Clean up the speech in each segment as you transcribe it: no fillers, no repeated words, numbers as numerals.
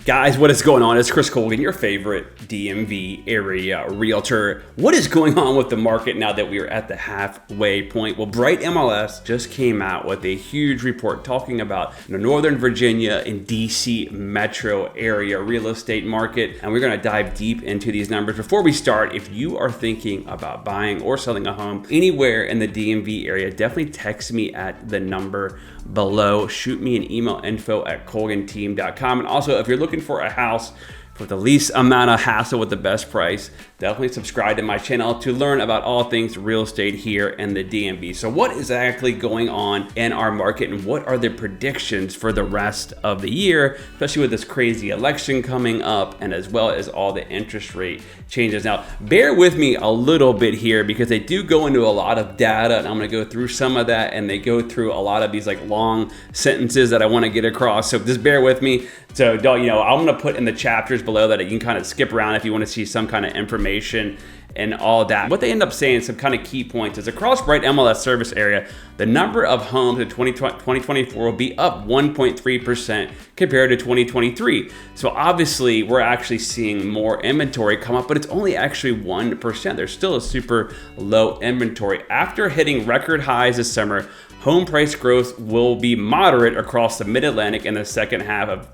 Guys, what is going on? It's Chris Colgan, your favorite DMV area realtor. What is going on with the market now that we are at the halfway point? Well, Bright MLS just came out with a huge report talking about the Northern Virginia and DC metro area real estate market, and we're going to dive deep into these numbers. Before we start, if you are thinking about buying or selling a home anywhere in the DMV area, definitely text me at the number below. Shoot me an email, info@colganteam.com. And also, if you're looking for a house with the least amount of hassle with the best price, definitely subscribe to my channel to learn about all things real estate here in the DMV. So what is actually going on in our market, and what are the predictions for the rest of the year, especially with this crazy election coming up, and as well as all the interest rate changes. Now, bear with me a little bit here because they do go into a lot of data, and I'm gonna go through some of that, and they go through a lot of these like long sentences that I wanna get across. So just bear with me. So don't, I'm gonna put in the chapters below that you can kind of skip around if you wanna see some kind of information and all that. What they end up saying, some kind of key points, is across Bright MLS service area, the number of homes in 2024 will be up 1.3% compared to 2023. So obviously we're actually seeing more inventory come up, but it's only actually 1%. There's still a super low inventory. After hitting record highs this summer, home price growth will be moderate across the Mid-Atlantic in the second half of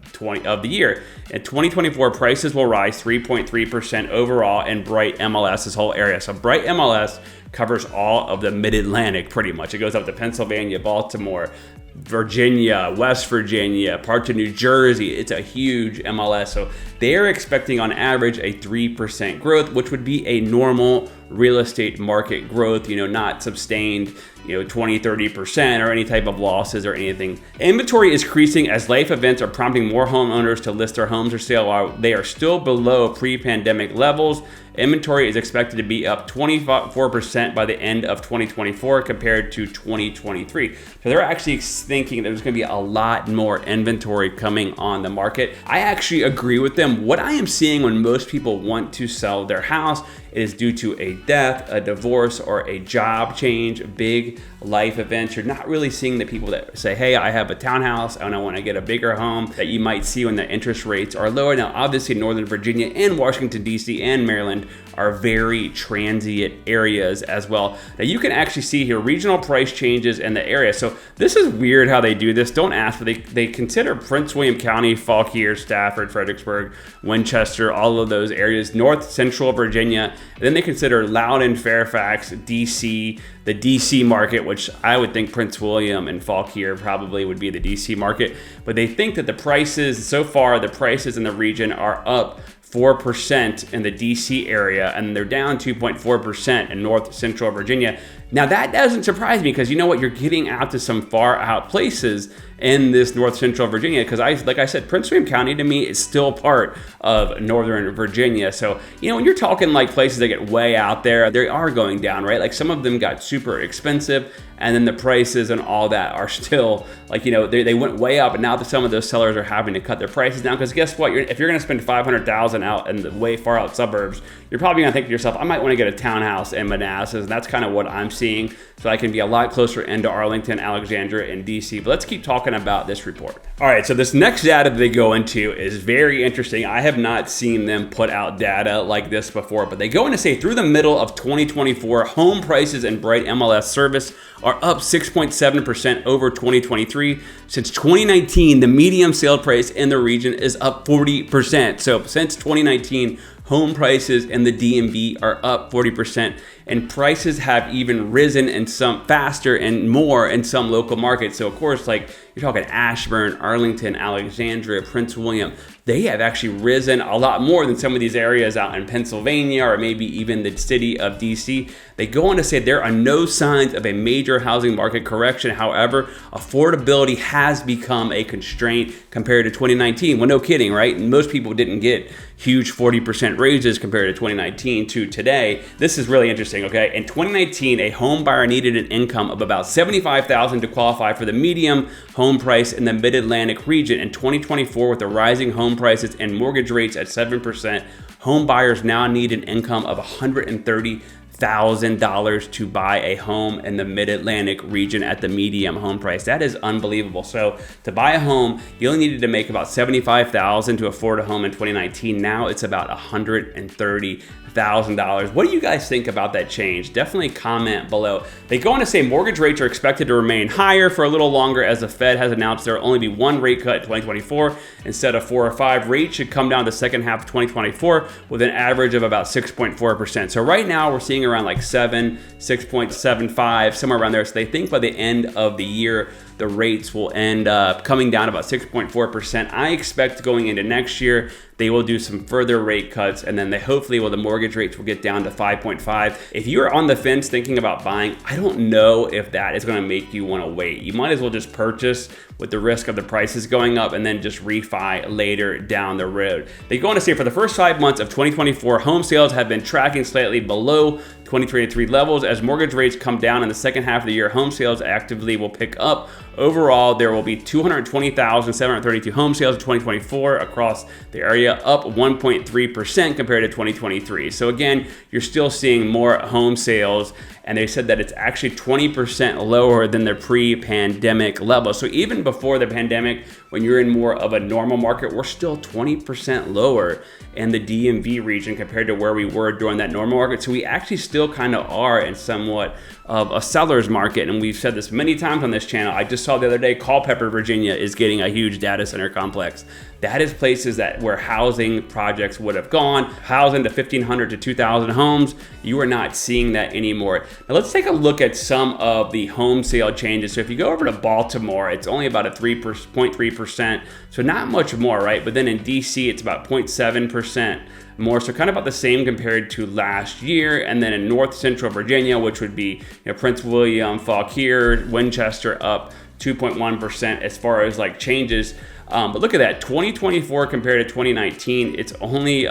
the year. In 2024, prices will rise 3.3% overall in Bright MLS's whole area. So Bright MLS covers all of the Mid-Atlantic pretty much. It goes up to Pennsylvania, Baltimore, Virginia, West Virginia, parts of New Jersey. It's a huge MLS. So they're expecting on average a 3% growth, which would be a normal real estate market growth, not sustained, 20, 30% or any type of losses or anything. Inventory is increasing as life events are prompting more homeowners to list their homes for sale while they are still below pre-pandemic levels. Inventory is expected to be up 24% by the end of 2024 compared to 2023. So they're actually thinking there's going to be a lot more inventory coming on the market. I actually agree with them. What I am seeing when most people want to sell their house is due to a death, a divorce, or a job change, big life events. You're not really seeing the people that say, hey, I have a townhouse and I want to get a bigger home, that you might see when the interest rates are lower. Now, obviously, Northern Virginia and Washington, D.C. and Maryland are very transient areas as well. Now, you can actually see here regional price changes in the area. So this is weird how they do this. Don't ask, but they consider Prince William County, Fauquier, Stafford, Fredericksburg, Winchester, all of those areas, North Central Virginia. And then they consider Loudoun, Fairfax, DC, the DC market, which I would think Prince William and Fauquier probably would be the DC market. But they think that the prices, so far, the prices in the region are up 4% in the DC area, and they're down 2.4% in North Central Virginia. Now that doesn't surprise me because you know what, you're getting out to some far out places in this North Central Virginia, because like I said, Prince William County to me is still part of Northern Virginia. So, when you're talking like places that get way out there, they are going down, right? Like some of them got super expensive, and then the prices and all that are still like, they went way up, and now some of those sellers are having to cut their prices down because guess what? If you're going to spend $500,000 out in the way far out suburbs, you're probably going to think to yourself, I might want to get a townhouse in Manassas, and that's kind of what I'm seeing. So I can be a lot closer into Arlington, Alexandria, and DC. But let's keep talking about this report. All right, so this next data that they go into is very interesting. I have not seen them put out data like this before, but they go in to say through the middle of 2024, home prices in Bright MLS service are up 6.7% over 2023. Since 2019, the median sale price in the region is up 40%. So since 2019, home prices in the DMV are up 40%, and prices have even risen in some faster and more in some local markets. So of course, like you're talking Ashburn, Arlington, Alexandria, Prince William, they have actually risen a lot more than some of these areas out in Pennsylvania or maybe even the city of DC. They go on to say there are no signs of a major housing market correction. However, affordability has become a constraint compared to 2019. Well, no kidding, right? Most people didn't get huge 40% raises compared to 2019 to today. This is really interesting, okay? In 2019, a home buyer needed an income of about $75,000 to qualify for the medium home price in the Mid-Atlantic region. In 2024, with the rising home prices and mortgage rates at 7%, home buyers now need an income of $130,000 $100,000 to buy a home in the mid-Atlantic region at the medium home price. That is unbelievable. So to buy a home, you only needed to make about $75,000 to afford a home in 2019. Now it's about $130,000. What do you guys think about that change? Definitely comment below. They go on to say mortgage rates are expected to remain higher for a little longer, as the Fed has announced there will only be one rate cut in 2024 instead of 4 or 5. Rates should come down the second half of 2024 with an average of about 6.4%. So right now we're seeing around like 6.75, somewhere around there. So they think by the end of the year, the rates will end up coming down about 6.4%. I expect going into next year, they will do some further rate cuts, and then hopefully the mortgage rates will get down to 5.5. If you're on the fence thinking about buying, I don't know if that is going to make you want to wait. You might as well just purchase with the risk of the prices going up and then just refi later down the road. They go on to say for the first 5 months of 2024, home sales have been tracking slightly below 2023 levels. As mortgage rates come down in the second half of the year, home sales actively will pick up. Overall, there will be 220,732 home sales in 2024 across the area, up 1.3% compared to 2023. So again, you're still seeing more home sales, and they said that it's actually 20% lower than their pre-pandemic level. So even before the pandemic, when you're in more of a normal market, we're still 20% lower in the DMV region compared to where we were during that normal market. So we actually still kind of are in somewhat of a seller's market, and we've said this many times on this channel. I just saw the other day Culpeper, Virginia is getting a huge data center complex. That is places where housing projects would have gone, housing to 1,500 to 2,000 homes. You are not seeing that anymore. Now let's take a look at some of the home sale changes. So if you go over to Baltimore, it's only about a 3.3%, so not much more, right? But then in DC, it's about 0.7% more, so kind of about the same compared to last year. And then in North Central Virginia, which would be Prince William, Fauquier, Winchester, up 2.1% as far as like changes. But look at that, 2024 compared to 2019, it's only,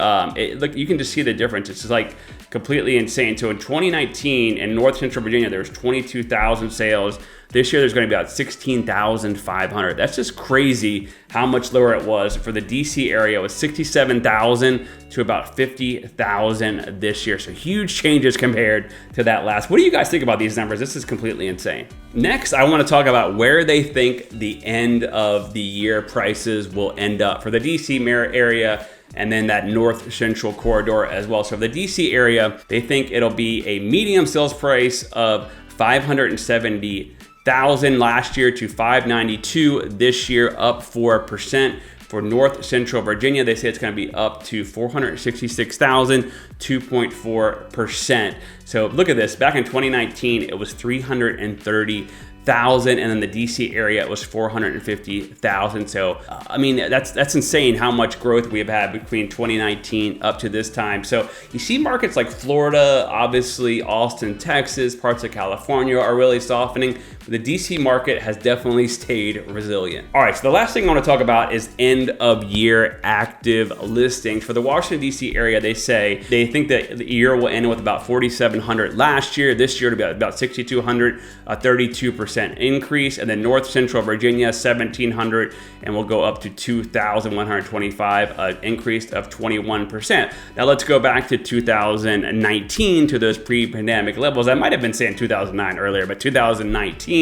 look, you can just see the difference. It's just like completely insane. So in 2019 in North Central Virginia, there was 22,000 sales. This year, there's going to be about 16,500. That's just crazy how much lower it was. For the DC area, it was 67,000 to about 50,000 this year. So huge changes compared to that last. What do you guys think about these numbers? This is completely insane. Next, I want to talk about where they think the end of the year prices will end up for the DC area and then that North Central corridor as well. So for the DC area, they think it'll be a medium sales price of 570,000 last year to 592 this year, up 4%. For North Central Virginia, they say it's going to be up to 466,000, 2.4%. So look at this. Back in 2019, it was 330,000, and then the DC area, it was 450,000. So I mean, that's insane how much growth we have had between 2019 up to this time. So you see markets like Florida, obviously Austin, Texas, parts of California are really softening. The DC market has definitely stayed resilient. All right, so the last thing I want to talk about is end of year active listings. For the Washington DC area, they say they think that the year will end with about 4,700 last year. This year to be about 6,200, a 32% increase. And then North Central Virginia, 1,700, and we'll go up to 2,125, an increase of 21%. Now let's go back to 2019 to those pre-pandemic levels. I might have been saying 2009 earlier, but 2019.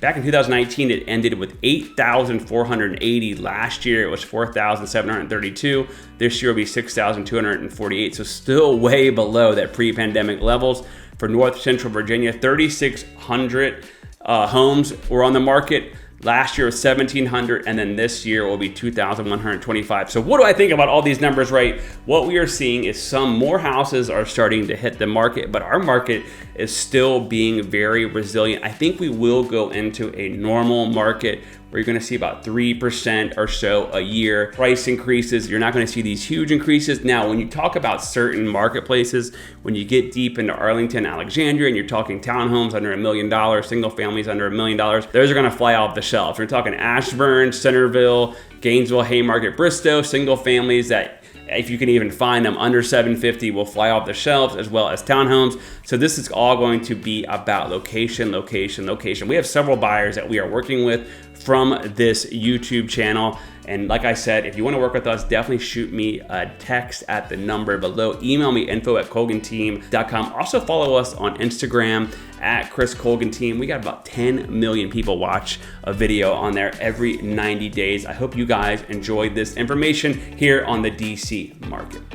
Back in 2019, it ended with 8,480. Last year, it was 4,732. This year will be 6,248. So still way below that pre-pandemic levels. For North Central Virginia, 3,600 homes were on the market. Last year was 1,700, and then this year will be 2,125. So what do I think about all these numbers, right? What we are seeing is some more houses are starting to hit the market, but our market is still being very resilient. I think we will go into a normal market where you're going to see about 3% or so a year price increases. You're not going to see these huge increases. Now, when you talk about certain marketplaces, when you get deep into Arlington, Alexandria, and you're talking townhomes under $1 million, single families under $1 million, those are going to fly off the shelf. You're talking Ashburn, Centerville, Gainesville, Haymarket, Bristow, single families that, if you can even find them under 750, will fly off the shelves, as well as townhomes. So this is all going to be about location, location, location. We have several buyers that we are working with from this YouTube channel And like I said, if you want to work with us, definitely shoot me a text at the number below. Email me info@colganteam.com. Also follow us on Instagram at Chris Colgan Team. We got about 10 million people watch a video on there every 90 days. I hope you guys enjoyed this information here on the DC market.